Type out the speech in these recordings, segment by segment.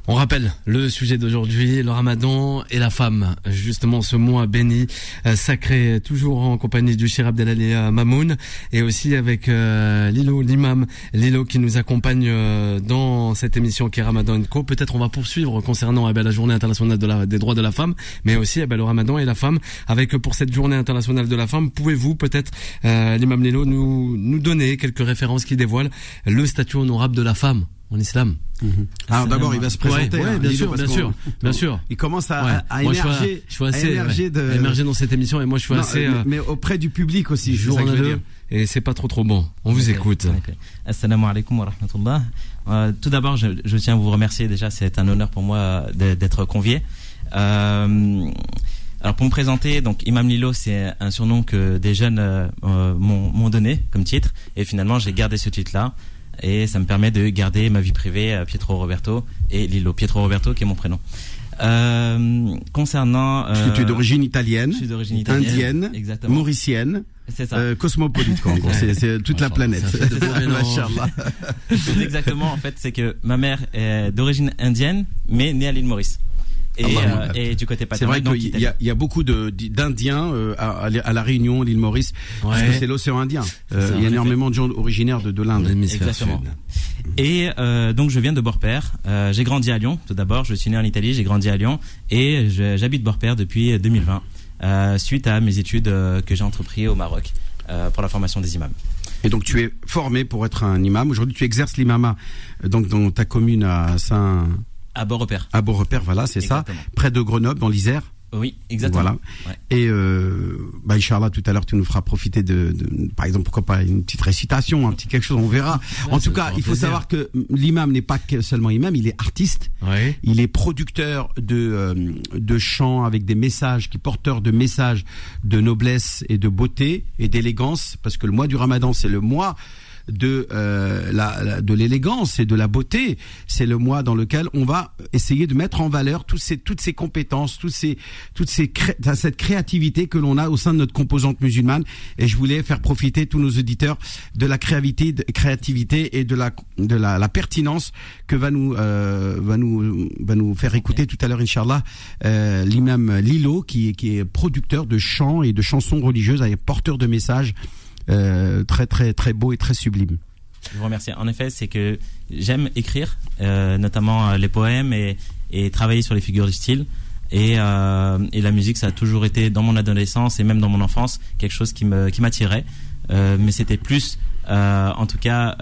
On rappelle le sujet d'aujourd'hui, le Ramadan et la femme. Justement, ce mois béni, sacré, toujours en compagnie du Cheikh Abdelali Mamoun et aussi avec Lilo, l'imam Lilo qui nous accompagne dans cette émission qui est Ramadan & Co. Peut-être on va poursuivre concernant la journée internationale des droits de la femme, mais aussi le Ramadan et la femme. Avec pour cette journée internationale de la femme, pouvez-vous peut-être, l'imam Lilo, nous donner quelques références qui dévoilent le statut honorable de la femme en islam? Alors d'abord, il va se présenter. Ouais, bien sûr. Il commence à émerger, je suis assez émerger dans cette émission et moi je suis assez. Mais auprès du public aussi. Journaleux. Et c'est pas trop bon. On vous écoute. Assalamu alaikum wa rahmatullah. Tout d'abord, je tiens à vous remercier déjà. C'est un honneur pour moi d'être convié. Alors pour me présenter, donc Imam Lilo, c'est un surnom que des jeunes m'ont donné comme titre, et finalement j'ai gardé ce titre-là. Et ça me permet de garder ma vie privée, Pietro Roberto et Lilo. Pietro Roberto qui est mon prénom. Concernant... tu es d'origine italienne, je suis d'origine italienne, indienne, exactement. Mauricienne, c'est ça. Cosmopolite, quoi. C'est toute la planète. Machallah. Exactement, en fait, c'est que ma mère est d'origine indienne, mais née à l'île Maurice. Et du côté paternel. C'est vrai qu'il y a beaucoup d'Indiens à la Réunion, l'île Maurice, parce que c'est l'océan Indien. Il y a énormément de gens originaires de l'Inde. Exactement. Et donc je viens de Borpère. J'ai grandi à Lyon. Tout d'abord, je suis né en Italie, j'ai grandi à Lyon et j'habite Borpère depuis 2020, suite à mes études que j'ai entrepris au Maroc pour la formation des imams. Et donc tu es formé pour être un imam. Aujourd'hui, tu exerces l'imama donc dans ta commune à Beaurepaire. À Beaurepaire, voilà, c'est exactement ça. Près de Grenoble, dans l'Isère. Oui, exactement. Voilà. Ouais. Et Inch'Allah, tout à l'heure, tu nous feras profiter de par exemple, pourquoi pas une petite récitation, un petit quelque chose, on verra. En tout cas, il faut savoir que l'imam n'est pas seulement imam, il est artiste. Ouais. Il est producteur de chants avec des messages, porteurs de messages de noblesse et de beauté et d'élégance, parce que le mois du Ramadan, c'est le mois de l'élégance et de la beauté. C'est le mois dans lequel on va essayer de mettre en valeur toutes ces compétences, cette créativité que l'on a au sein de notre composante musulmane. Et je voulais faire profiter tous nos auditeurs de la créativité et de la pertinence que va nous faire écouter tout à l'heure, Inch'Allah, l'imam Lilo, qui est producteur de chants et de chansons religieuses, et porteur de messages très très très beau et très sublime. Je vous remercie. En effet, c'est que j'aime écrire, notamment les poèmes et travailler sur les figures du style. Et la musique, ça a toujours été dans mon adolescence et même dans mon enfance quelque chose qui m'attirait. Mais c'était plus, en tout cas,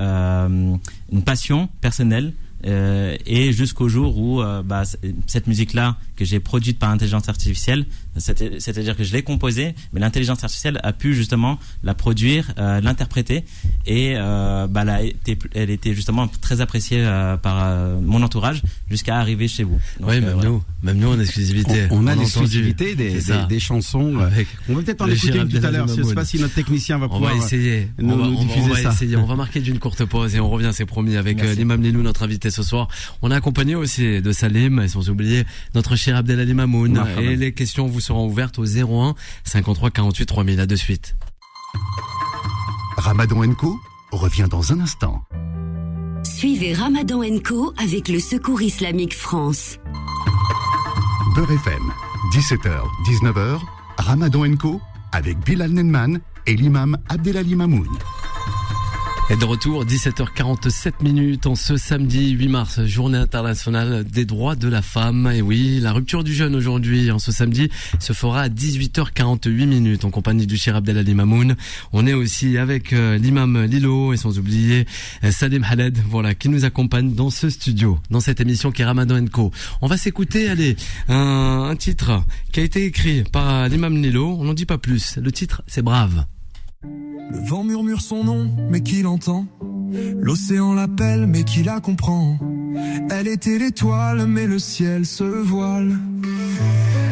une passion personnelle. Et jusqu'au jour où cette musique-là que j'ai produite par intelligence artificielle, c'est-à-dire que je l'ai composée, mais l'intelligence artificielle a pu justement la produire, l'interpréter, et elle était justement très appréciée par mon entourage jusqu'à arriver chez vous. Donc, oui, même nous en exclusivité. On a l'exclusivité des chansons. On va peut-être en écouter tout à l'heure. Je ne sais pas si notre technicien va pouvoir essayer. nous diffuser ça. On va marquer d'une courte pause et on revient, c'est promis, avec l'imam Lilou, notre invité ce soir. On est accompagné aussi de Salim, et sans oublier notre cher Abdelali Mamoun. Et les questions vous seront ouvertes au 01 53 48 3000. À de suite. Ramadan & Co revient dans un instant. Suivez Ramadan & Co avec le Secours Islamique France. Beurre FM, 17h, 19h, Ramadan & Co avec Bilal Nenman et l'imam Abdelali Mamoun. Et de retour, 17h47 en ce samedi 8 mars, journée internationale des droits de la femme. Et oui, la rupture du jeûne aujourd'hui, en ce samedi, se fera à 18h48 en compagnie du Cheikh Abdelali Mamoun. On est aussi avec l'imam Lilo et sans oublier Salim Khaled, voilà, qui nous accompagne dans ce studio, dans cette émission qui est Ramadan & Co. On va s'écouter, un titre qui a été écrit par l'imam Lilo. On n'en dit pas plus. Le titre, c'est Brave. Le vent murmure son nom, mais qui l'entend? L'océan l'appelle, mais qui la comprend? Elle était l'étoile, mais le ciel se voile.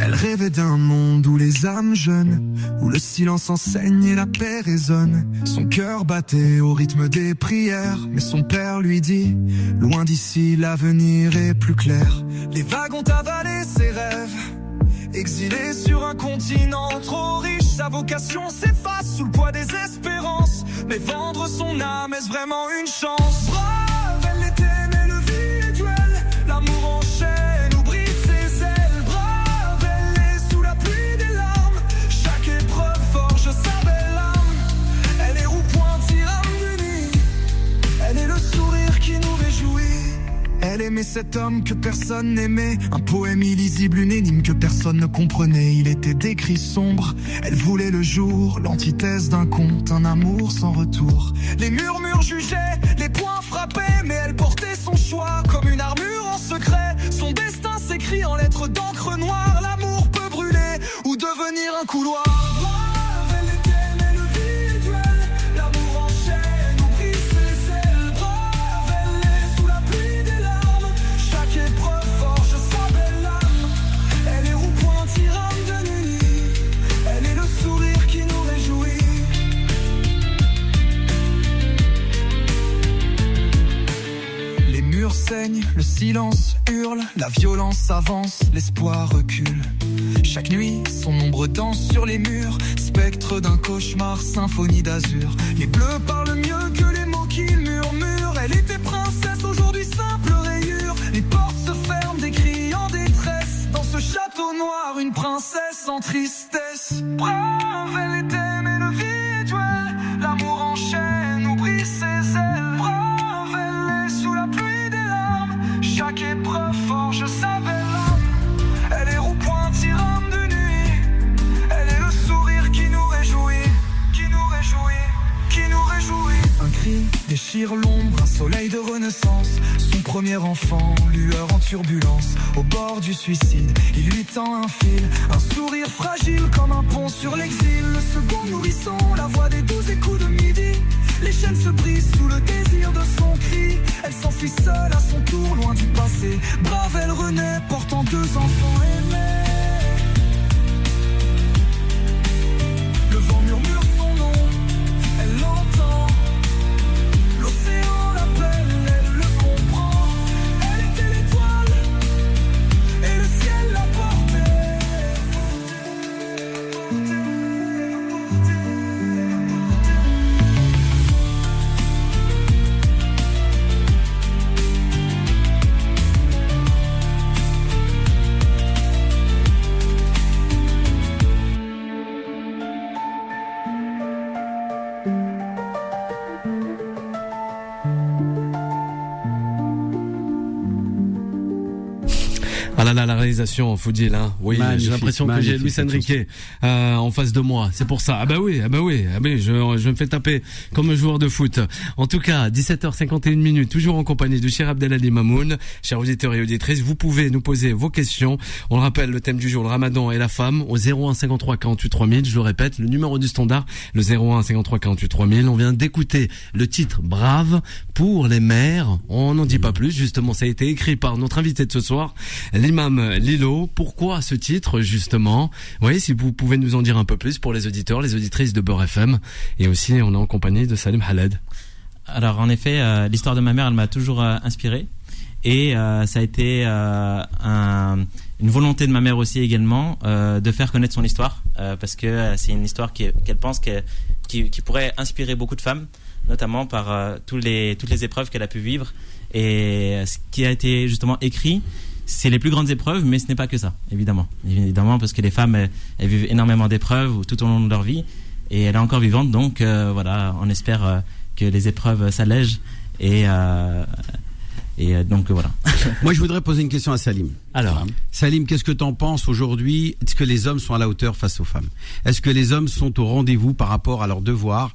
Elle rêvait d'un monde où les âmes jeûnent, où le silence enseigne et la paix résonne. Son cœur battait au rythme des prières, mais son père lui dit, loin d'ici l'avenir est plus clair. Les vagues ont avalé ses rêves, exilé sur un continent trop riche, sa vocation s'efface sous le poids des espérances. Mais vendre son âme, est-ce vraiment une chance? Brave, elle l'était, mais le vie est duel. L'amour enchaîne cet homme que personne n'aimait, un poème illisible, une énigme que personne ne comprenait. Il était décrit sombre, elle voulait le jour, l'antithèse d'un conte, un amour sans retour. Les murmures jugeaient, les poings frappaient, mais elle portait son choix comme une armure en secret. Son destin s'écrit en lettres d'encre noire. L'amour peut brûler ou devenir un couloir. Saigne, le silence hurle, la violence avance, l'espoir recule. Chaque nuit, son ombre danse sur les murs, spectre d'un cauchemar, symphonie d'azur. Les bleus parlent mieux que les mots qu'ils murmurent. Elle était princesse, aujourd'hui simple rayure. Les portes se ferment, des cris en détresse. Dans ce château noir, une princesse en tristesse. Brave, elle était, mais le vide, ouais. L'amour enchaîne, oublie ses ailes. Brave, elle est sous la pluie. Chaque épreuve forge sa belle âme. Elle est roue-point tyranne de nuit. Elle est le sourire qui nous réjouit, qui nous réjouit, qui nous réjouit. Un cri déchire l'ombre, un soleil de renaissance. Son premier enfant, lueur en turbulence. Au bord du suicide, il lui tend un fil. Un sourire fragile comme un pont sur l'exil. Le second nourrisson, la voix des 12 échos de midi. Les chaînes se brisent sous le désir de son cri. Elle s'enfuit seule à son tour, loin du passé. Brave, elle renaît, portant 2 enfants aimés. Le vent murmure son nom, elle l'entend. L'océan l'appelle, elle le comprend. Elle était l'étoile, et le ciel la portait. Ah là là, la réalisation, faut dire, hein. Oui, j'ai l'impression que j'ai Luis Enrique en face de moi. C'est pour ça. Ah bah oui, je me fais taper comme un joueur de foot. En tout cas, 17h51, toujours en compagnie de Cher Abdelali Mamoun. Chers auditeurs et auditrices, vous pouvez nous poser vos questions. On le rappelle, le thème du jour, le Ramadan et la femme, au 01 53 48 3000. Je le répète, le numéro du standard, le 01 53 48 3000. On vient d'écouter le titre Brave pour les mères. On n'en dit pas plus. Justement, ça a été écrit par notre invité de ce soir, l'imam Lilo. Pourquoi ce titre, justement? Oui, si vous pouvez nous en dire un peu plus pour les auditeurs, les auditrices de Beurre FM. Et aussi, on est en compagnie de Salim Khaled. Alors, en effet, l'histoire de ma mère, elle m'a toujours inspiré. Et ça a été une volonté de ma mère aussi également de faire connaître son histoire. Parce que c'est une histoire qu'elle pense qui pourrait inspirer beaucoup de femmes, notamment par toutes les épreuves qu'elle a pu vivre. Et ce qui a été justement écrit, c'est les plus grandes épreuves, mais ce n'est pas que ça, évidemment, parce que les femmes elles vivent énormément d'épreuves tout au long de leur vie, et elle est encore vivante, donc voilà, on espère que les épreuves s'allègent, et donc voilà. Moi, je voudrais poser une question à Salim. Alors, Salim, qu'est-ce que tu en penses aujourd'hui? Est-ce que les hommes sont à la hauteur face aux femmes? Est-ce que les hommes sont au rendez-vous par rapport à leurs devoirs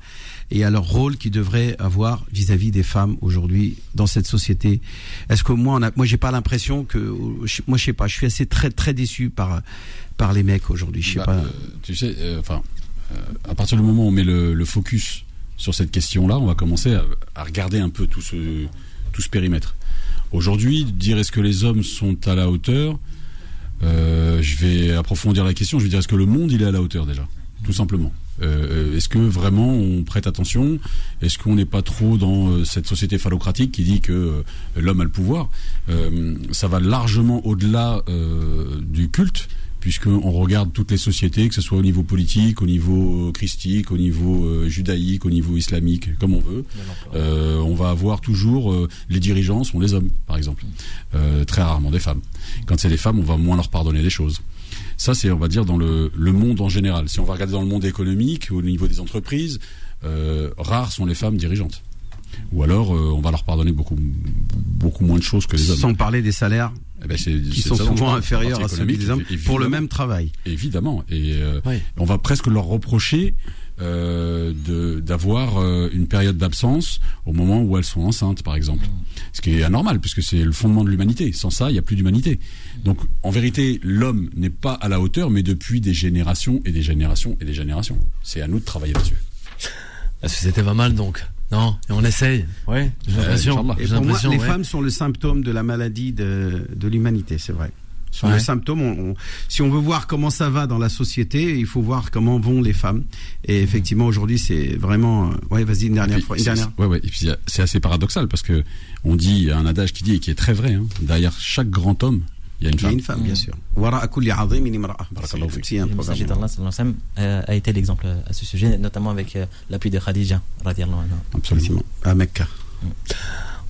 et à leur rôle qu'ils devraient avoir vis-à-vis des femmes aujourd'hui dans cette société? Est-ce que moi j'ai pas l'impression que, moi je sais pas, je suis assez très déçu par les mecs aujourd'hui. Je sais pas. Tu sais, à partir du moment où on met le focus sur cette question-là, on va commencer à regarder un peu tout ce périmètre. Aujourd'hui, dire est-ce que les hommes sont à la hauteur, je vais approfondir la question, je vais dire est-ce que le monde il est à la hauteur déjà, tout simplement. Est-ce que vraiment on prête attention? Est-ce qu'on n'est pas trop dans cette société phallocratique qui dit que l'homme a le pouvoir? Ça va largement au-delà du culte, puisqu'on regarde toutes les sociétés, que ce soit au niveau politique, au niveau christique, au niveau judaïque, au niveau islamique, comme on veut. On va avoir toujours les dirigeants sont les hommes, par exemple. Très rarement des femmes. Quand c'est des femmes, on va moins leur pardonner des choses. Ça, c'est, on va dire, dans le monde en général. Si on va regarder dans le monde économique, au niveau des entreprises, rares sont les femmes dirigeantes. ou alors on va leur pardonner beaucoup moins de choses que les hommes. Sans parler des salaires qui sont souvent inférieurs à ceux des hommes pour le même travail. Évidemment, et on va presque leur reprocher d'avoir une période d'absence au moment où elles sont enceintes, par exemple. Ce qui est anormal, puisque c'est le fondement de l'humanité. Sans ça, il n'y a plus d'humanité. Donc, en vérité, l'homme n'est pas à la hauteur, mais depuis des générations et des générations et des générations. C'est à nous de travailler là-dessus. La société va mal, donc. Non, et on essaye. Ouais, j'ai l'impression. Et pour moi, les femmes sont le symptôme de la maladie de l'humanité, c'est vrai. Sur le symptôme, si on veut voir comment ça va dans la société, il faut voir comment vont les femmes. Et effectivement, aujourd'hui, c'est vraiment. Ouais, vas-y, une dernière fois. Ouais. Et puis c'est assez paradoxal parce que on dit, il y a un adage qui dit et qui est très vrai. Hein, derrière chaque grand homme, il y a une femme. Il y a une femme, bien sûr. Wara'a kulli 'azimin imra'a. Le messager d'Allah a été l'exemple à ce sujet, notamment avec l'appui de Khadija, radiyallahu anha. Absolument. À Mecca.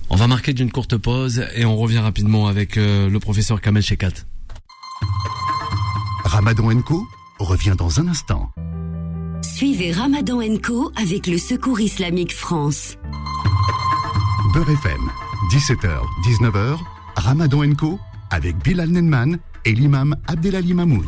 On va marquer d'une courte pause et on revient rapidement avec le professeur Kamel Shekat. Ramadan & Co revient dans un instant. Suivez Ramadan & Co avec le Secours Islamique France. Beurre FM, 17h, 19h, Ramadan & Co avec Bilal Nenman et l'imam Abdelali Mamoun.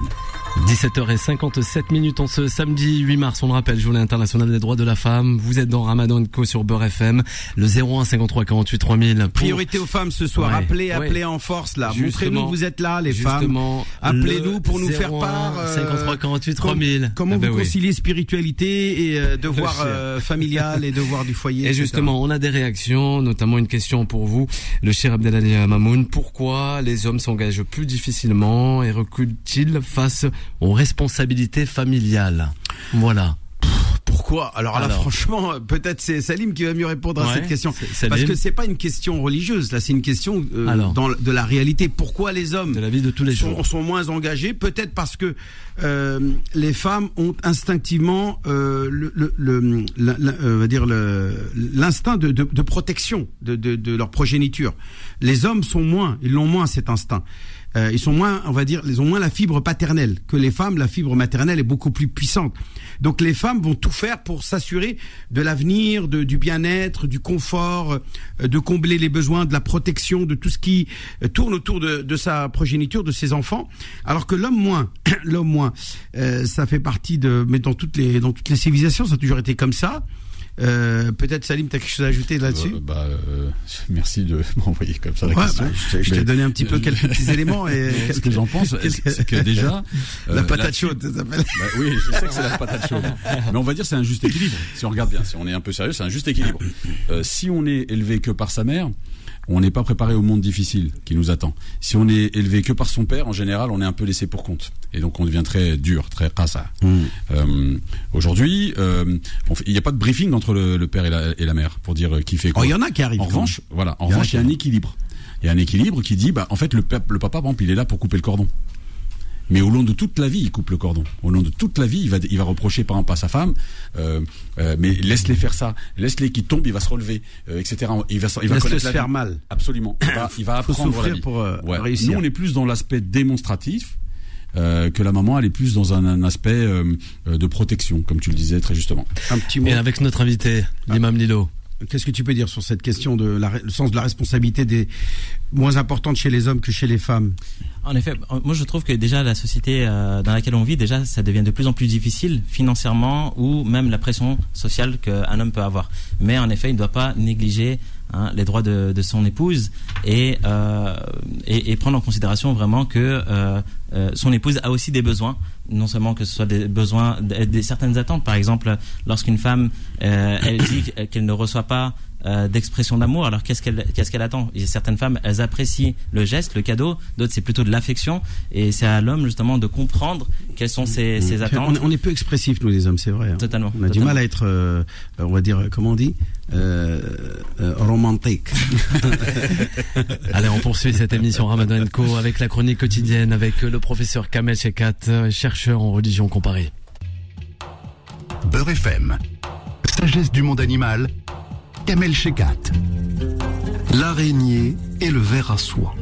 17h57 en ce samedi 8 mars, on le rappelle, journée internationale des droits de la femme. Vous êtes dans Ramadan & Co sur Beurre FM, le 01 53 48 3000. Priorité aux femmes ce soir, appelez en force là. Montrez-nous que vous êtes là, les femmes. Appelez-nous pour nous faire part. 53 48 3000. Comment vous conciliez spiritualité et devoir familial et devoir du foyer. Et justement, on a des réactions, notamment une question pour vous, le Cheikh Abdelali Mamoun. Pourquoi les hommes s'engagent plus difficilement et reculent-ils face aux responsabilités familiales? Voilà. Pourquoi ? Alors là, franchement, peut-être c'est Salim qui va mieux répondre à cette question. Parce que c'est pas une question religieuse, là, c'est une question de la réalité. Pourquoi les hommes de la vie de tous les jours sont moins engagés ? Peut-être parce que les femmes ont instinctivement l'instinct de protection de leur progéniture. Les hommes ils l'ont moins cet instinct. Ils sont moins, on va dire, ils ont moins la fibre paternelle que les femmes. La fibre maternelle est beaucoup plus puissante. Donc les femmes vont tout faire pour s'assurer de l'avenir, du bien-être, du confort, de combler les besoins, de la protection, de tout ce qui tourne autour de sa progéniture, de ses enfants. Alors que l'homme moins, ça fait partie mais dans toutes les civilisations, ça a toujours été comme ça. Peut-être Salim, t'as quelque chose à ajouter là-dessus? Merci de m'envoyer comme ça la question. Je t'ai donné un petit peu quelques petits éléments et ce que j'en pense, c'est que déjà la patate chaude, ça s'appelle. Oui, je sais que c'est la patate chaude, mais on va dire c'est un juste équilibre. Si on regarde bien, si on est un peu sérieux, c'est un juste équilibre. Si on est élevé que par sa mère, on n'est pas préparé au monde difficile qui nous attend. Si on est élevé que par son père, en général, on est un peu laissé pour compte. Et donc, on devient très dur, très qassa. Aujourd'hui, il n'y a pas de briefing entre le père et la mère pour dire qui fait quoi. Il y en a qui arrivent. En revanche, il y a un équilibre. Il y a un équilibre qui dit, en fait, le papa, par exemple, il est là pour couper le cordon. Mais au long de toute la vie, il coupe le cordon. Au long de toute la vie, il va reprocher par exemple à sa femme, mais laisse-les faire ça, laisse-les qui tombent, il va se relever, etc. Il va laisse-le se faire mal. Absolument. Il va apprendre la vie. Pour réussir. Nous, on est plus dans l'aspect démonstratif. Que la maman, elle est plus dans un aspect de protection, comme tu le disais très justement. Un petit mot. Et avec notre invité, l'imam Lilo. Qu'est-ce que tu peux dire sur cette question de le sens de la responsabilité des moins importante chez les hommes que chez les femmes? En effet, moi je trouve que déjà la société dans laquelle on vit, déjà ça devient de plus en plus difficile financièrement ou même la pression sociale qu'un homme peut avoir. Mais en effet, il ne doit pas négliger les droits de son épouse et prendre en considération vraiment que son épouse a aussi des besoins, non seulement que ce soit des besoins, des certaines attentes. Par exemple, lorsqu'une femme elle dit qu'elle ne reçoit pas d'expression d'amour, alors qu'est-ce qu'elle attend? Il y a certaines femmes, elles apprécient le geste, le cadeau, d'autres c'est plutôt de l'affection, et c'est à l'homme justement de comprendre quelles sont ses attentes. On est peu expressifs nous les hommes, c'est vrai. Totalement. On a du mal à être, on va dire, comment on dit, romantique. Allez, on poursuit cette émission Ramadan & Co avec la chronique quotidienne avec le professeur Kamel Shekat, chercheur en religion comparée. Beurre FM, sagesse du monde animal, Kamel Shekat. L'araignée et le ver à soie.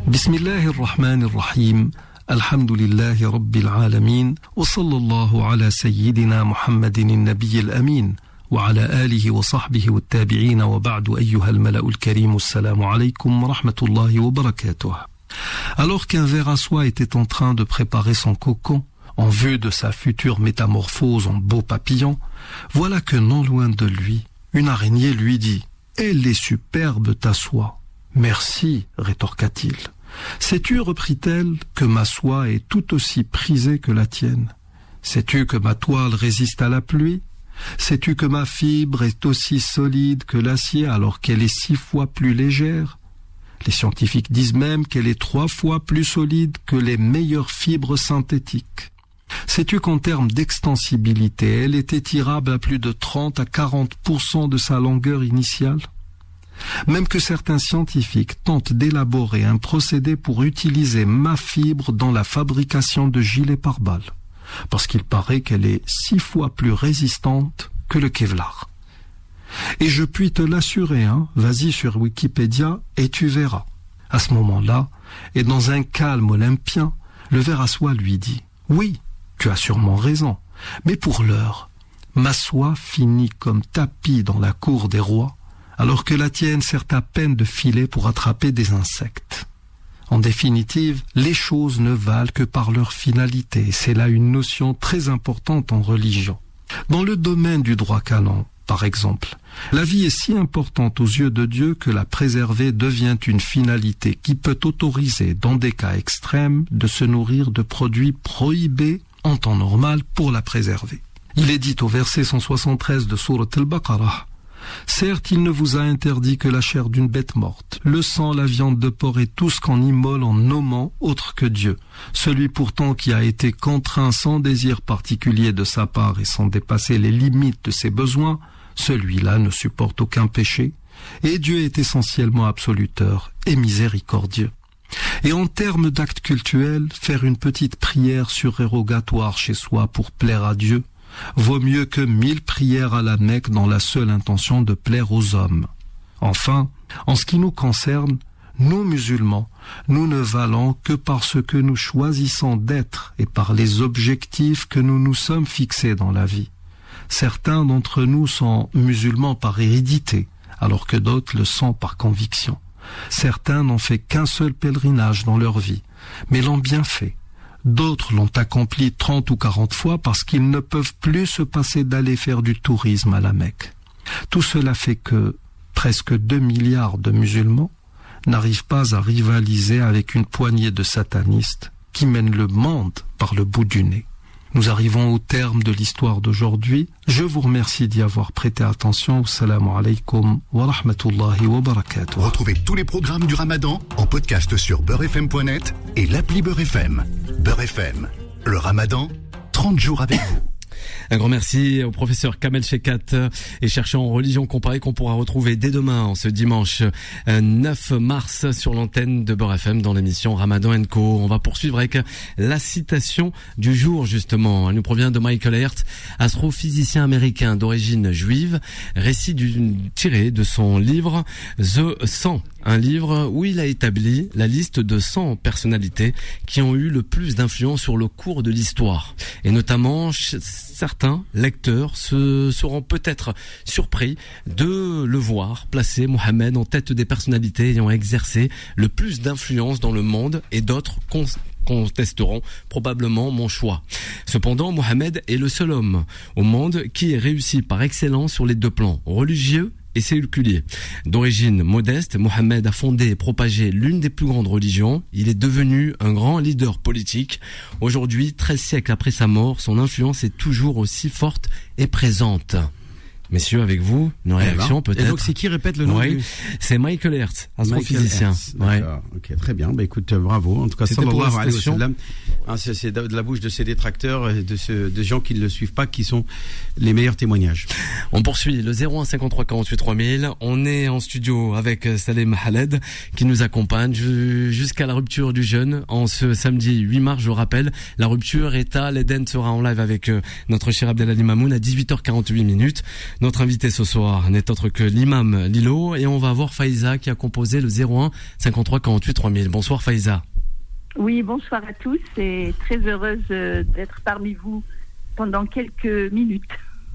Bismillahirrahmanirrahim. Alhamdulillahi Rabbil Alamin. Wa sallallahu ala Sayyidina Muhammadin al-Nabiy al-Amin. وعلى آله وصحبه والتابعين وبعد أيها الملأ الكريم السلام عليكم ورحمة الله وبركاته. Alors qu'un ver à soie était en train de préparer son cocon, en vue de sa future métamorphose en beau papillon, voilà que non loin de lui, une araignée lui dit « Elle est superbe ta soie !»« Merci » rétorqua-t-il. « Sais-tu, reprit-elle, que ma soie est tout aussi prisée que la tienne ? Sais-tu que ma toile résiste à la pluie ? Sais-tu que ma fibre est aussi solide que l'acier alors qu'elle est 6 fois plus légère ? Les scientifiques disent même qu'elle est 3 fois plus solide que les meilleures fibres synthétiques. Sais-tu qu'en termes d'extensibilité, elle est étirable à plus de 30 à 40% de sa longueur initiale ? Même que certains scientifiques tentent d'élaborer un procédé pour utiliser ma fibre dans la fabrication de gilets pare-balles, parce qu'il paraît qu'elle est 6 fois plus résistante que le Kevlar. Et je puis te l'assurer, vas-y sur Wikipédia et tu verras. À ce moment-là, et dans un calme olympien, le ver à soie lui dit « Oui, tu as sûrement raison, mais pour l'heure, ma soie finit comme tapis dans la cour des rois, alors que la tienne sert à peine de filet pour attraper des insectes. » En définitive, les choses ne valent que par leur finalité. C'est là une notion très importante en religion. Dans le domaine du droit canon, par exemple, la vie est si importante aux yeux de Dieu que la préserver devient une finalité qui peut autoriser, dans des cas extrêmes, de se nourrir de produits prohibés en temps normal pour la préserver. Il est dit au verset 173 de Sourate Al-Baqarah: certes, il ne vous a interdit que la chair d'une bête morte, le sang, la viande de porc et tout ce qu'on immole en nommant autre que Dieu. Celui pourtant qui a été contraint sans désir particulier de sa part et sans dépasser les limites de ses besoins, celui-là ne supporte aucun péché, et Dieu est essentiellement absoluteur et miséricordieux. Et en termes d'actes cultuels, faire une petite prière surrogatoire chez soi pour plaire à Dieu vaut mieux que 1000 prières à la Mecque dans la seule intention de plaire aux hommes. Enfin, en ce qui nous concerne, nous musulmans, nous ne valons que par ce que nous choisissons d'être et par les objectifs que nous nous sommes fixés dans la vie. Certains d'entre nous sont musulmans par hérédité, alors que d'autres le sont par conviction. Certains n'ont fait qu'un seul pèlerinage dans leur vie, mais l'ont bien fait. D'autres l'ont accompli 30 ou 40 fois parce qu'ils ne peuvent plus se passer d'aller faire du tourisme à la Mecque. Tout cela fait que presque 2 milliards de musulmans n'arrivent pas à rivaliser avec une poignée de satanistes qui mènent le monde par le bout du nez. Nous arrivons au terme de l'histoire d'aujourd'hui. Je vous remercie d'y avoir prêté attention. Assalamu alaikum wa rahmatullahi wa barakatuh. Retrouvez tous les programmes du Ramadan en podcast sur beurrefm.net et l'appli Beurre FM. Beurre FM, le Ramadan, 30 jours avec vous. Un grand merci au professeur Kamel Shekat et chercheur en religion comparée qu'on pourra retrouver dès demain, en ce dimanche 9 mars sur l'antenne de Beurre FM dans l'émission Ramadan & Co. On va poursuivre avec la citation du jour justement. Elle nous provient de Michael Hart, astrophysicien américain d'origine juive, récit tiré de son livre The 100. Un livre où il a établi la liste de 100 personnalités qui ont eu le plus d'influence sur le cours de l'histoire. Et notamment, certains lecteurs seront peut-être surpris de le voir placer Mohammed en tête des personnalités ayant exercé le plus d'influence dans le monde, et d'autres contesteront probablement mon choix. Cependant, Mohammed est le seul homme au monde qui ait réussi par excellence sur les deux plans, religieux et séculier. D'origine modeste, Mohammed a fondé et propagé l'une des plus grandes religions. Il est devenu un grand leader politique. Aujourd'hui, 13 siècles après sa mort, son influence est toujours aussi forte et présente. Messieurs, avec vous, une réaction peut-être. Et donc c'est qui répète le nom? Oui, c'est Michael Hart, astrophysicien. D'accord. Ok, très bien. Bah écoute, bravo. En tout cas, sallallahu alayhi wa sallam. C'est de la bouche de ses détracteurs et de gens qui ne le suivent pas qui sont les meilleurs témoignages. On poursuit le 01 53 48 3000. On est en studio avec Salem Khaled qui nous accompagne jusqu'à la rupture du jeûne en ce samedi 8 mars. Je rappelle, la rupture est à l'Eden, sera en live avec notre cher Abdelali Mamoun à 18h48 minutes. Notre invité ce soir n'est autre que l'imam Lilo, et on va voir Faiza qui a composé le 01 53 48 3000. Bonsoir Faiza. Oui, bonsoir à tous et très heureuse d'être parmi vous pendant quelques minutes.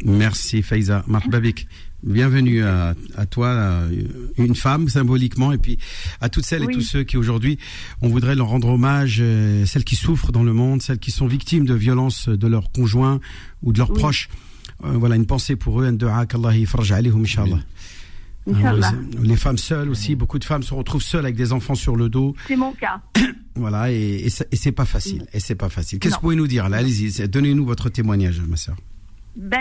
Merci Faiza, marhaba bik. Bienvenue à toi, une femme symboliquement, et puis à toutes celles et tous ceux qui aujourd'hui, on voudrait leur rendre hommage, celles qui souffrent dans le monde, celles qui sont victimes de violences de leurs conjoints ou de leurs proches. Voilà, une pensée pour eux, un dua qu'Allah yfarj alayhum, Inch'Allah. Les femmes seules aussi, beaucoup de femmes se retrouvent seules avec des enfants sur le dos. C'est mon cas. Voilà, et c'est pas facile. Qu'est-ce que vous pouvez nous dire là? Allez-y, donnez-nous votre témoignage, ma sœur.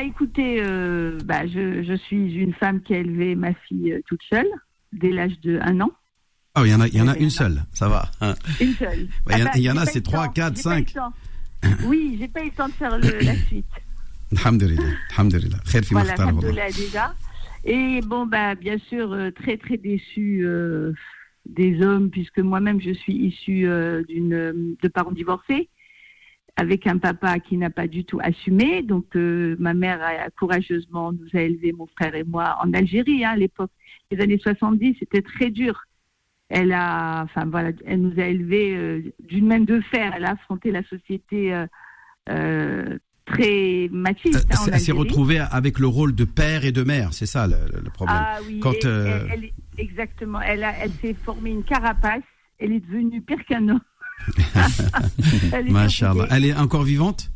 Écoutez, je suis une femme qui a élevé ma fille toute seule, dès l'âge de 1 an. Ah, il y en a une seule, ça va. Hein. Une seule. Il y en a, c'est 3, 4, 5. Oui, j'ai pas eu le temps de faire la suite. Alhamdulillah. Voilà, alhamdulillah déjà. Et bon, bien sûr, très très déçue des hommes, puisque moi-même je suis issue de parents divorcés, avec un papa qui n'a pas du tout assumé. Donc, ma mère courageusement nous a élevés, mon frère et moi, en Algérie, à l'époque. Les années 70, c'était très dur. Elle nous a élevés d'une main de fer. Elle a affronté la société très machiste. Elle s'est retrouvée avec le rôle de père et de mère, c'est ça le problème. Ah oui, exactement. Elle s'est formée une carapace. Elle est devenue pire qu'un homme. Masha'Allah. Elle est encore vivante?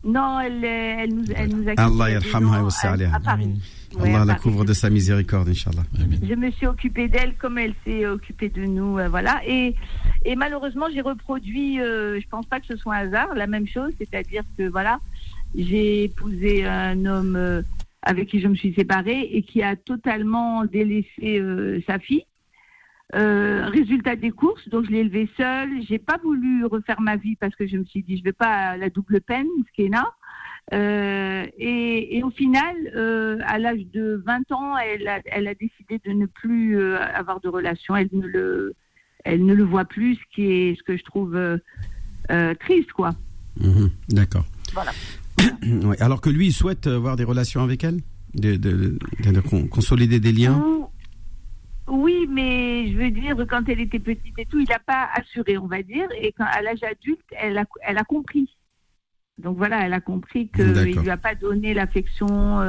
Non, elle nous a Allah yarhamha wa sa'aliha. à Paris. Allah la couvre de sa miséricorde, Inch'Allah. Je me suis occupée d'elle comme elle s'est occupée de nous, voilà. Et malheureusement, j'ai reproduit, je pense pas que ce soit un hasard, la même chose, c'est-à-dire que voilà, j'ai épousé un homme avec qui je me suis séparée et qui a totalement délaissé sa fille. Résultat des courses, donc je l'ai élevée seule. J'ai pas voulu refaire ma vie parce que je me suis dit je vais pas la double peine, Skena. Et au final, à l'âge de 20 ans, elle a décidé de ne plus avoir de relation. Elle ne le voit plus, ce que je trouve triste, quoi. D'accord. Voilà. Ouais, alors que lui, il souhaite avoir des relations avec elle, de consolider des liens. Oui, mais je veux dire, quand elle était petite et tout, il n'a pas assuré, on va dire. Et à l'âge adulte, elle a compris. Donc voilà, elle a compris qu'il ne lui a pas donné l'affection,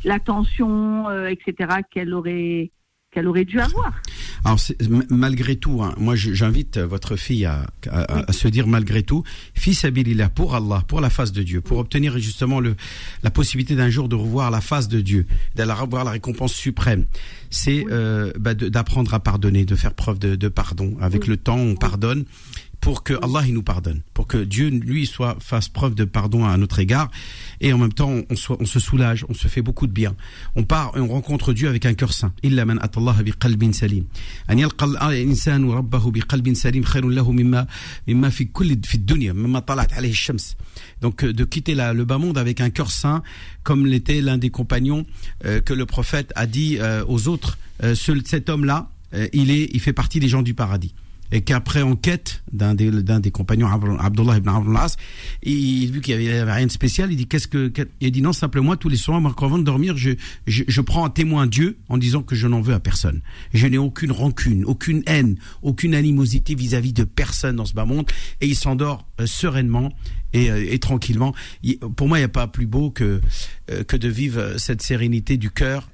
l'attention, etc. qu'elle aurait dû avoir. Alors malgré tout, hein, moi j'invite votre fille à se dire malgré tout, fi sabilillah, pour Allah, pour la face de Dieu, pour obtenir justement la possibilité d'un jour de revoir la face de Dieu, d'aller revoir la récompense suprême. C'est d'apprendre à pardonner, de faire preuve de pardon. Avec le temps, on pardonne pour que Allah il nous pardonne, pour que Dieu lui fasse preuve de pardon à notre égard, et en même temps on se soulage, on se fait beaucoup de bien. On part et on rencontre Dieu avec un cœur saint. Illa man atallaha biqalbin salim. An yalqa al-insanu rabbahu biqalbin salim khairun lahu mimma fi dunya mimma talat alayhi ash-shams. Donc de quitter le bas monde avec un cœur saint, comme l'était l'un des compagnons que le prophète a dit aux autres, cet homme-là, il fait partie des gens du paradis. Et qu'après enquête d'un des compagnons, Abdullah ibn Amr al-As, vu qu'il n'y avait rien de spécial, il dit il dit non, simplement tous les soirs avant de dormir, je prends un témoin Dieu en disant que je n'en veux à personne. Je n'ai aucune rancune, aucune haine, aucune animosité vis-à-vis de personne dans ce bas monde, et il s'endort sereinement et tranquillement. Pour moi, il n'y a pas plus beau que de vivre cette sérénité du cœur,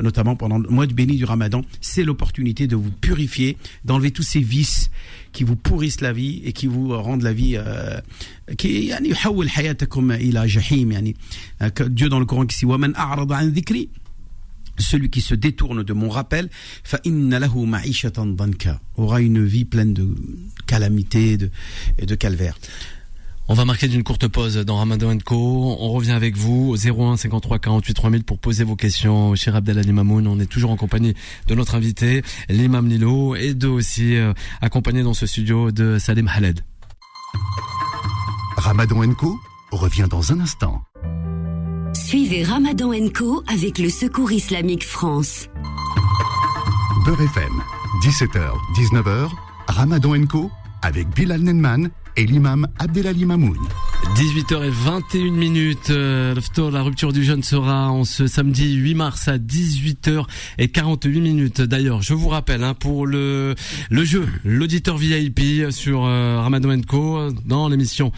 notamment pendant le mois béni du Ramadan. C'est l'opportunité de vous purifier, d'enlever tous ces vices qui vous pourrissent la vie et qui vous rendent la vie Dieu dans le Coran qui dit وَمَنْ أَعْرَضَ عَنْ ذِكْرِي, celui qui se détourne de mon rappel, فَإِنَّ لَهُ مَعِيشَةً ضَنْكًا, aura une vie pleine de calamités et de calvaire. On va marquer d'une courte pause dans Ramadan & Co. On revient avec vous au 01 53 48 3000 pour poser vos questions au Cheikh Abdelali Mamoun. On est toujours en compagnie de notre invité, l'imam Lilo, et aussi accompagné dans ce studio de Salim Khaled. Ramadan & Co. revient dans un instant. Suivez Ramadan & Co. avec le Secours Islamique France. Beurre FM, 17h, 19h, Ramadan & Co. avec Bilal Nenman et l'imam Abdelali Mamoun. 18h21. La rupture du jeûne sera en ce samedi 8 mars à 18h48. D'ailleurs, je vous rappelle pour le jeu, l'auditeur VIP sur Ramadan & Co dans l'émission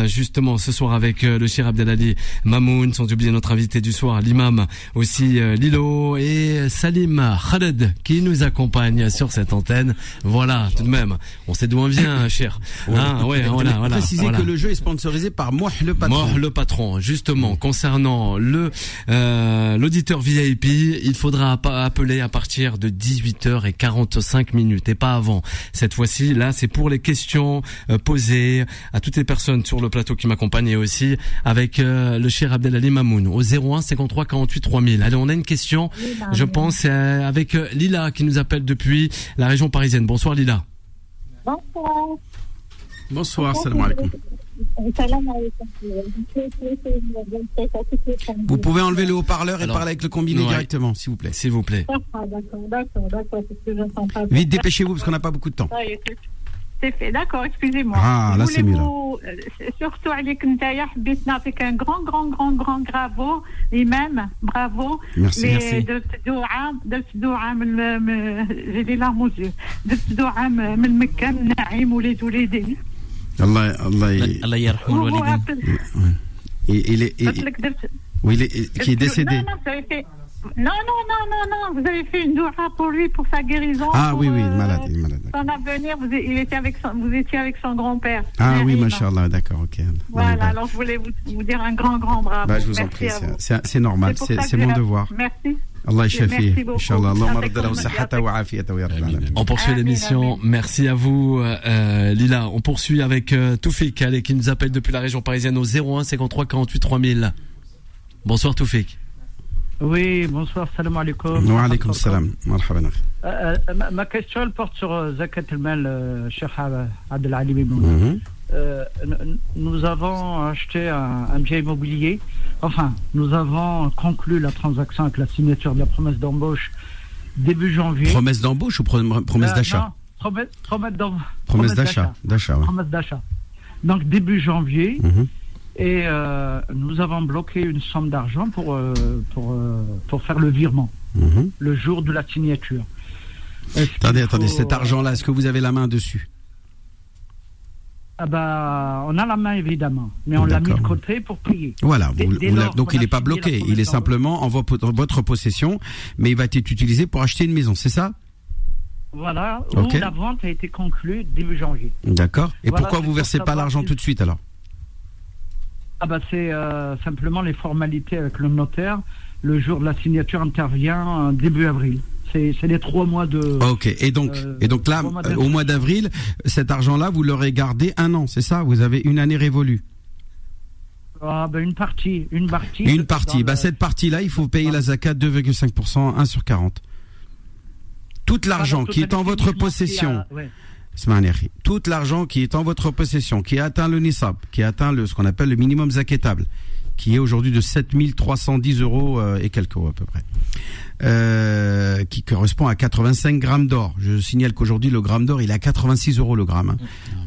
justement ce soir avec le Cheikh Abdelali Mamoun, sans oublier notre invité du soir, l'imam aussi Lilo et Salim Khaled qui nous accompagne sur cette antenne. Voilà, tout de même, on sait d'où on vient, cher. Voilà. Préciser que le jeu est sponsorisé par Moh le patron. Moh le patron, justement, concernant l'auditeur VIP, il faudra appeler à partir de 18h45 et pas avant. Cette fois-ci, là, c'est pour les questions posées à toutes les personnes sur le plateau qui m'accompagnent et aussi avec le Cheikh Abdelali Mamoun au 01 53 48 3000. Allez, on a une question, je pense, avec Lila qui nous appelle depuis la région parisienne. Bonsoir Lila. Bonsoir, salam alaikum. Vous pouvez enlever le haut-parleur et parler avec le combiné directement, s'il vous plaît. S'il vous plaît. D'accord, parce que je ne sens pas. Vite, dépêchez-vous parce qu'on n'a pas beaucoup de temps. C'est fait, d'accord, excusez-moi. Ah, là c'est mieux. Surtout avec Ntaya, avec un grand bravo, l'imam, bravo. Merci. J'ai les larmes aux yeux. من مكة من نعيم ولاد ولادي. الله يرحم الوالدين. Qui est décédé. Non, vous avez fait une doua pour lui, pour sa guérison. Ah oui, malade. Son avenir, vous étiez avec son grand-père. Ah oui, machallah, d'accord, ok. Voilà, alors je voulais vous dire un grand bravo. Je vous en prie, c'est normal, c'est mon devoir. Merci. Allah yachafi, Inch'Allah. Allahumma radda lahu sihhata wa afiyata wa ya rabbal alamin. On poursuit l'émission. Merci à vous, Lila. On poursuit avec Toufik, qui nous appelle depuis la région parisienne au 01 53 48 3000. Bonsoir Toufik. Oui, bonsoir, salam alaikum. Wa alaikum salam, marhaban. Ma question elle porte sur Zakat al-Mal, Cheikh Abdelali Mamoun. Nous avons acheté un bien immobilier. Enfin, nous avons conclu la transaction avec la signature de la promesse d'embauche début janvier. Promesse d'embauche ou promesse d'achat? Promesse d'achat. Promesse d'achat. Donc début janvier. Et nous avons bloqué une somme d'argent pour faire le virement le jour de la signature. Attendez, cet argent-là, est-ce que vous avez la main dessus? On a la main évidemment, mais on l'a mis de côté pour payer. Voilà, donc il n'est pas bloqué, il est simplement en votre possession, mais il va être utilisé pour acheter une maison, c'est ça? Voilà, où la vente a été conclue début janvier. D'accord, et pourquoi vous ne versez pas l'argent tout de suite alors? C'est simplement les formalités avec le notaire. Le jour de la signature intervient début avril. C'est les 3 mois de... Ok, et donc là, au mois d'avril, cet argent-là, vous l'aurez gardé 1 an, c'est ça? Vous avez une année révolue? Une partie. Cette partie-là, il faut payer la zakat 2,5%, 1 sur 40. Tout l'argent qui est en votre possession... Tout l'argent qui est en votre possession, qui a atteint le nisab, qui a atteint ce qu'on appelle le minimum zakatable, qui est aujourd'hui de 7310 euros et quelques euros à peu près, qui correspond à 85 grammes d'or. Je signale qu'aujourd'hui le gramme d'or il est à 86 euros le gramme.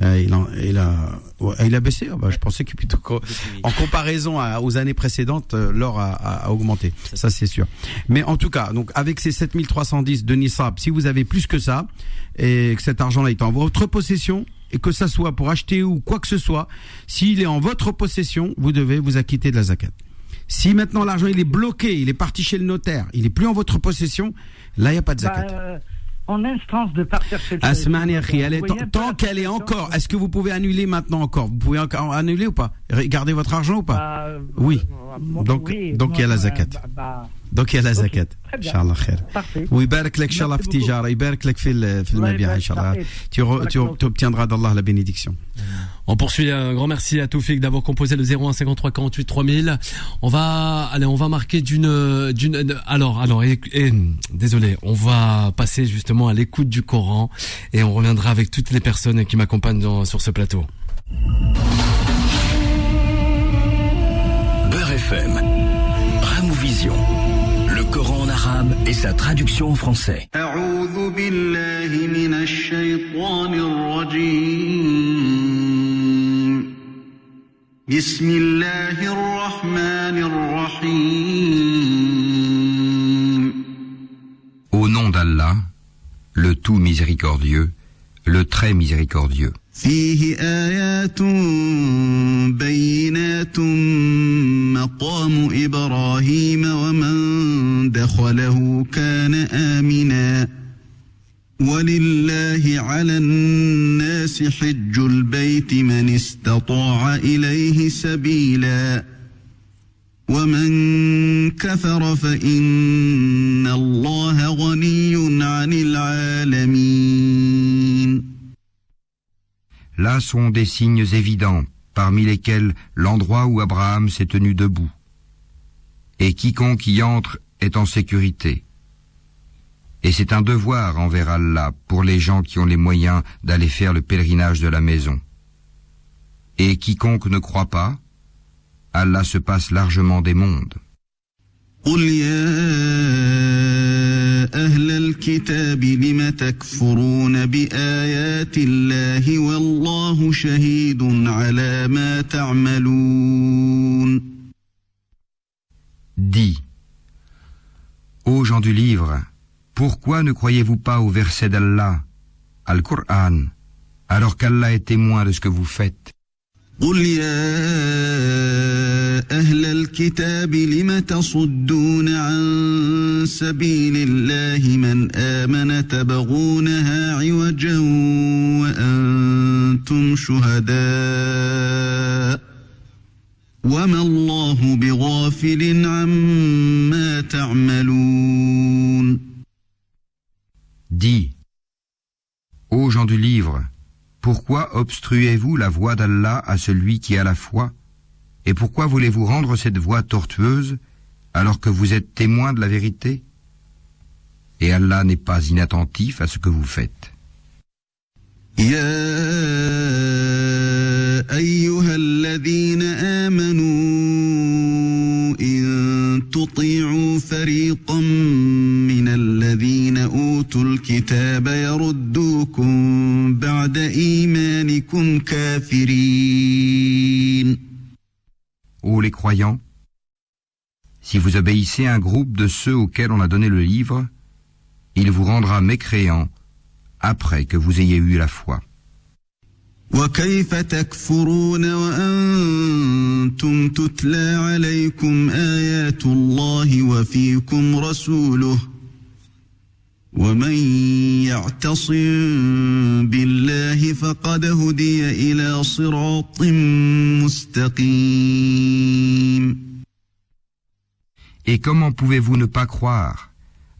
Il a baissé. Je pensais que plutôt en comparaison aux années précédentes, l'or a augmenté. Ça c'est sûr. Mais en tout cas, donc avec ces 7310 de nisab, si vous avez plus que ça et que cet argent-là est en votre possession, et que ça soit pour acheter ou quoi que ce soit, s'il est en votre possession, vous devez vous acquitter de la zakat. Si maintenant l'argent il est bloqué, il est parti chez le notaire, il est plus en votre possession, là il n'y a pas de zakat. En instance de partir chez le tant qu'elle est encore, est-ce que vous pouvez annuler maintenant encore? Vous pouvez encore annuler ou pas? Garder votre argent ou pas? Oui. Donc il y a la zakat. Donc il y a la zakat. Inch'Allah khair. Oui, barak lak inshallah fi tijara, barak lak fi al-mabi'a inshallah. Tu obtiendras d'Allah la bénédiction. On poursuit. Un grand merci à Toufik d'avoir composé le 01 53 48 3000. On va marquer désolé, on va passer justement à l'écoute du Coran et on reviendra avec toutes les personnes qui m'accompagnent sur ce plateau. Beurre FM, Ramouvision, le Coran en arabe et sa traduction en français. A'oudhu billahi minash shaytanir rajim. بسم الله الرحمن الرحيم. Au nom d'Allah, le tout miséricordieux, le très miséricordieux. فيه آيات بينات مقام إبراهيم ومن دخله كان آمنا ولله على الناس حج البيت من استطاع إليه سبيلا ومن كفر فإن الله غني عن العالمين. Là sont des signes évidents, parmi lesquels l'endroit où Abraham s'est tenu debout. Et quiconque y entre est en sécurité. Et c'est un devoir envers Allah pour les gens qui ont les moyens d'aller faire le pèlerinage de la maison. Et quiconque ne croit pas, Allah se passe largement des mondes. قل يا أهل الكتاب لم تكفرون بآيات الله والله شهيد على ما تعملون. Dis, ô gens du livre, pourquoi ne croyez-vous pas au verset d'Allah, Al-Qur'an, alors qu'Allah est témoin de ce que vous faites? قل يا أهل الكتاب لم تصدون عن سبيل الله من آمن تبغونها عوجا وأنتم شهداء وما الله بغافل عما تعملون. Dis, ô gens du livre, pourquoi obstruez-vous la voie d'Allah à celui qui a la foi? Et pourquoi voulez-vous rendre cette voie tortueuse alors que vous êtes témoin de la vérité? Et Allah n'est pas inattentif à ce que vous faites. يا أيها الذين آمنوا إن تطيعوا فريقا من الذين أوتوا الكتاب يردوكم بعد إيمانكم كافرين. Ô les croyants, si vous obéissez à un groupe de ceux auxquels on a donné le livre, il vous rendra mécréants après que vous ayez eu la foi. وكيف تكفرون وأنتم تتلى عليكم آيات الله وفيكم رسوله ومن يعتصم بالله فقد هدي إلى صراط مستقيم. Et comment pouvez-vous ne pas croire,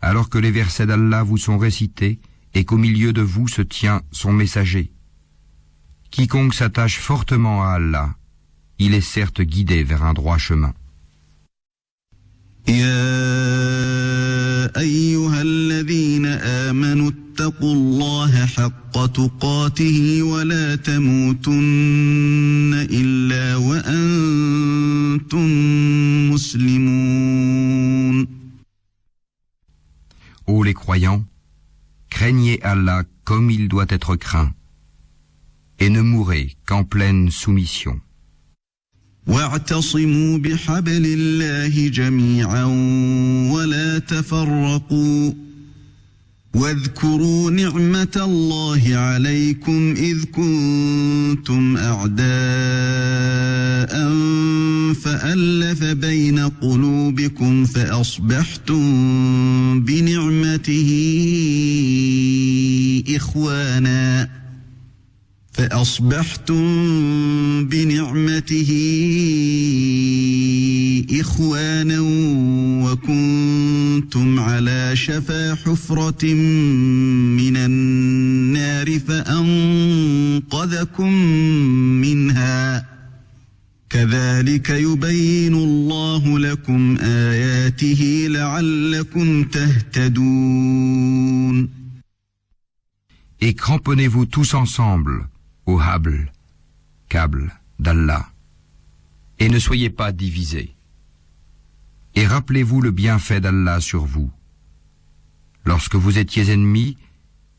alors que les versets d'Allah vous sont récités et qu'au milieu de vous se tient son messager? Quiconque s'attache fortement à Allah, il est certes guidé vers un droit chemin. يا أيها الذين آمنوا اتقوا الله حق تقاته ولا تموتن إلا وأنتم مسلمون. Ô les croyants, craignez Allah comme il doit être craint, et ne mourrez qu'en pleine soumission. واعتصموا بحبل الله جميعا ولا تفرقوا واذكروا نعمة الله عليكم إذ كنتم أعداء فألف بين قلوبكم فأصبحتم بنعمته إخوانا وكنتم على شفا حفرة من النار فأنقذكم منها كذلك يبين الله لكم آياته لعلكم تهتدون. Et cramponnez-vous tous ensemble au câble d'Allah, et ne soyez pas divisés. Et rappelez-vous le bienfait d'Allah sur vous. Lorsque vous étiez ennemis,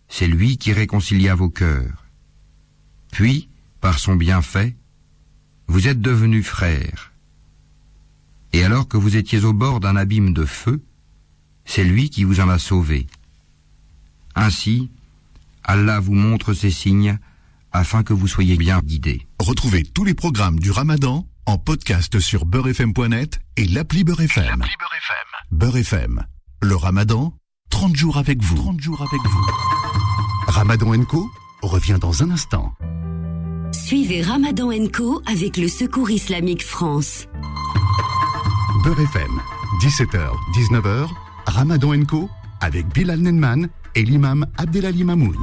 c'est lui qui réconcilia vos cœurs. Puis, par son bienfait, vous êtes devenus frères. Et alors que vous étiez au bord d'un abîme de feu, c'est lui qui vous en a sauvé. Ainsi, Allah vous montre ces signes afin que vous soyez bien guidés. Retrouvez tous les programmes du Ramadan en podcast sur beurrefm.net et l'appli Beurre FM. Beurre FM, le Ramadan, 30 jours avec vous. Ramadan & Co revient dans un instant. Suivez Ramadan & Co avec le Secours Islamique France. Beurre FM, 17h, 19h, Ramadan & Co avec Bilal Nenman et l'imam Abdelali Mamoun.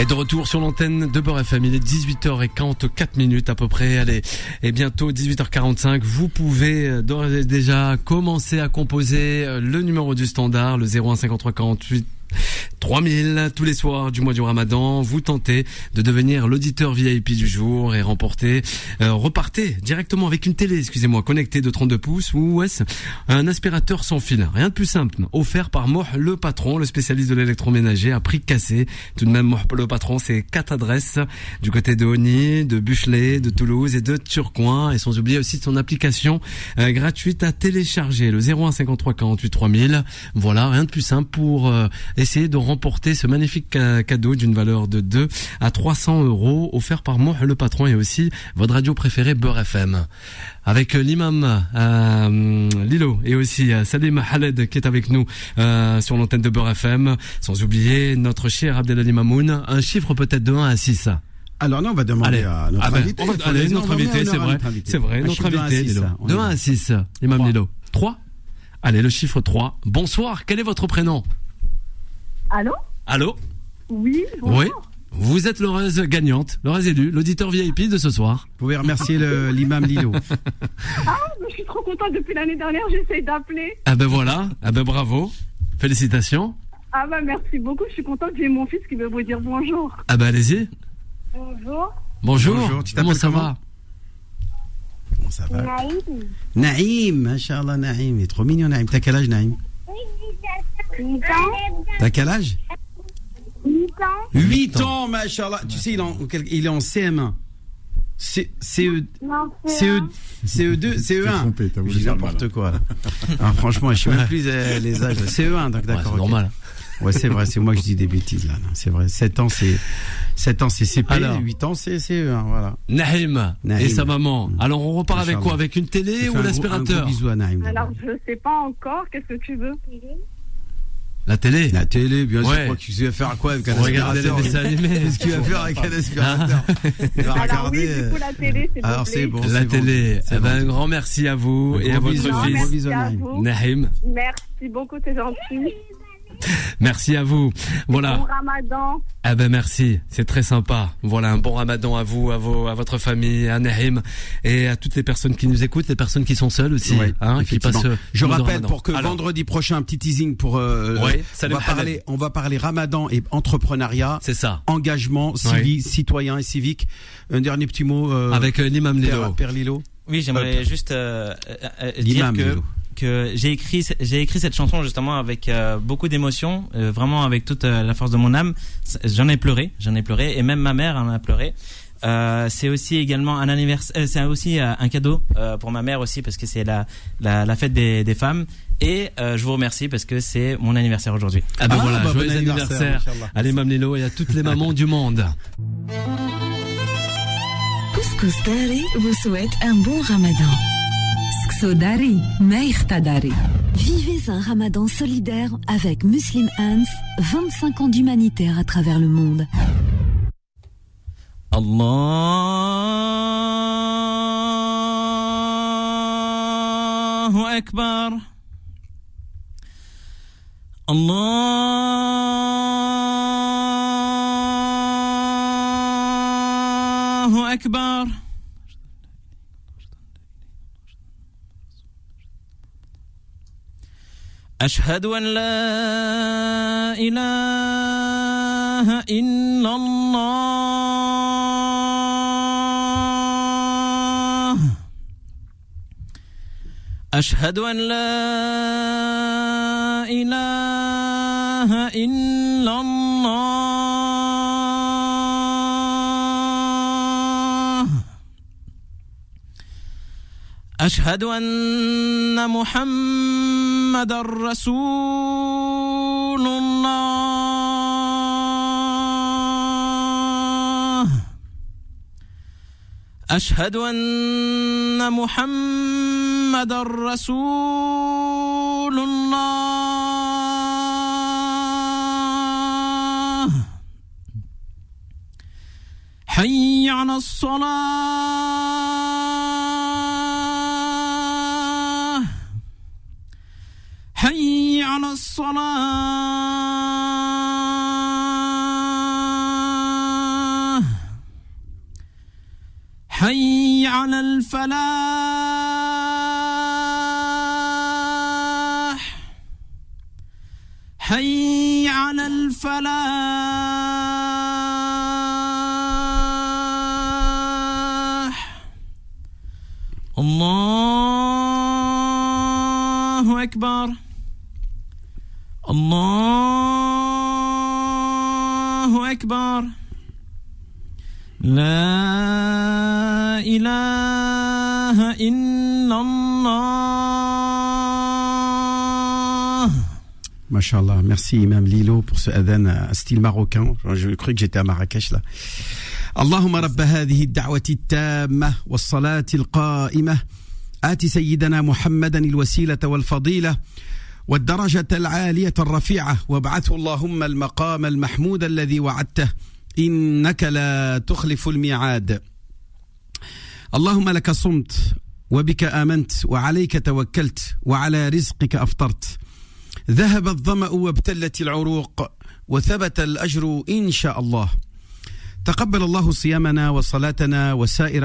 Et de retour sur l'antenne de Beurre FM, il est 18h44 à peu près, allez, et bientôt 18h45, vous pouvez d'ores et déjà commencer à composer le numéro du standard, le 01 53 48 3000 tous les soirs du mois du Ramadan. Vous tentez de devenir l'auditeur VIP du jour et repartez directement avec une télé, connectée de 32 pouces ou un aspirateur sans fil. Rien de plus simple, offert par Moh le patron, le spécialiste de l'électroménager à prix cassé. Tout de même, Moh le patron, c'est 4 adresses du côté de Hony, de Buchelet, de Toulouse et de Turcoing, et sans oublier aussi son application gratuite à télécharger, le 01 53 48 3000. Voilà, rien de plus simple pour essayer de remporter ce magnifique cadeau d'une valeur de 2 à 300 € offert par Moh le patron et aussi votre radio préférée Beurre FM. Avec l'imam Lilo et aussi Salim Khaled qui est avec nous sur l'antenne de Beurre FM, sans oublier notre cher Abdelali Mamoun, un chiffre peut-être de 1 à 6. Alors là, on va demander à notre invité. Notre invité, c'est vrai, notre invité, Lilo. De 1 à 6, l'imam Lilo. 3. Allez, le chiffre 3. Bonsoir, quel est votre prénom? Allô? Oui, bonjour. Oui. Vous êtes l'heureuse gagnante, l'heureuse élue, l'auditeur VIP de ce soir. Vous pouvez remercier l'imam Lilo. Je suis trop contente, depuis l'année dernière, j'essaie d'appeler. Ah ben voilà, bravo, félicitations. Ah ben merci beaucoup, je suis contente, j'ai mon fils qui veut vous dire bonjour. Ah ben allez-y. Bonjour, comment ça va? Comment ça va? Naïm, Inch'Allah, Naïm, il est trop mignon, Naïm. T'as quel âge, Naïm? 8 ans. T'as quel âge? 8 ans. 8 ans, Machallah. Tu sais, il est en CM1. CE2, CE1. T'as voulu dire n'importe quoi, là. Alors, franchement, je sais même plus les âges. CE1, donc d'accord. C'est normal. Ouais, c'est vrai, c'est moi que je dis des bêtises, là. Non, c'est vrai. 7 ans, c'est CP, alors, 8 ans, c'est CE1, voilà. Naïm et sa maman. Alors, on repart avec quoi? Avec une télé ou l'aspirateur? Un gros bisou à Naïm. Alors, je sais pas encore. Qu'est-ce que tu veux? La télé, bien sûr. Ouais. Tu vas faire quoi avec un aspirateur? Qu'est-ce qu'il va faire avec un aspirateur? Il va regarder. Oui, du coup, la télé, c'est alors, c'est bon. La télé. Un grand merci à vous et à votre fils. Naïm. Merci beaucoup, c'est gentil. Merci à vous. Voilà. Bon Ramadan. Ah ben merci, c'est très sympa. Voilà, un bon Ramadan à vous, à votre famille, à Naïm et à toutes les personnes qui nous écoutent, les personnes qui sont seules aussi, qui passent. Je rappelle pour que vendredi prochain, un petit teasing pour. On va parler Ramadan et entrepreneuriat. C'est ça. Engagement citoyen et civique. Un dernier petit mot avec l'imam Lilo. Père Lilo. Oui, j'aimerais juste dire que j'ai écrit cette chanson justement avec beaucoup d'émotion, vraiment avec toute la force de mon âme. J'en ai pleuré et même ma mère en a pleuré. C'est aussi également un anniversaire, c'est aussi un cadeau pour ma mère aussi parce que c'est la fête des femmes. Et je vous remercie parce que c'est mon anniversaire aujourd'hui. Joyeux anniversaire à l'imam Lilo et à toutes les mamans du monde. Couscous Dari vous souhaite un bon Ramadan. Dari, Dari. Vivez un Ramadan solidaire avec Muslim Hands, 25 ans d'humanitaire à travers le monde. Allahu Akbar. Allahu Akbar. أشهد أن لا إله إلا الله أشهد أن لا إله إلا الله أشهد أن محمد رسول الله أشهد أن محمد رسول الله حي على الصلاة حي على الصلاة حي على الفلاح حي على الفلاح الله أكبر الله أكبر لا إله إلا الله. Masha'Allah, merci Imam Lilo pour ce adhan style marocain. Je crois que j'étais à Marrakech là. اللهم رب هذه الدعوة التامة والصلاة القائمة آت سيدنا محمدا الوسيلة والفضيلة والدرجة العالية الرفيعة وابعثه اللهم المقام المحمود الذي وعدته إنك لا تخلف الميعاد. اللهم لك صمت وبك آمنت وعليك توكلت وعلى رزقك أفطرت. ذهب الظمأ وابتلت العروق وثبت الأجر إن شاء الله. تقبل الله صيامنا وصلاتنا وسائر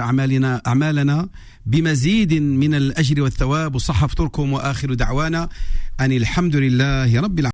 أعمالنا بمزيد من الأجر والثواب. وصح فطركم وآخر دعوانا أن الحمد لله رب العالمين.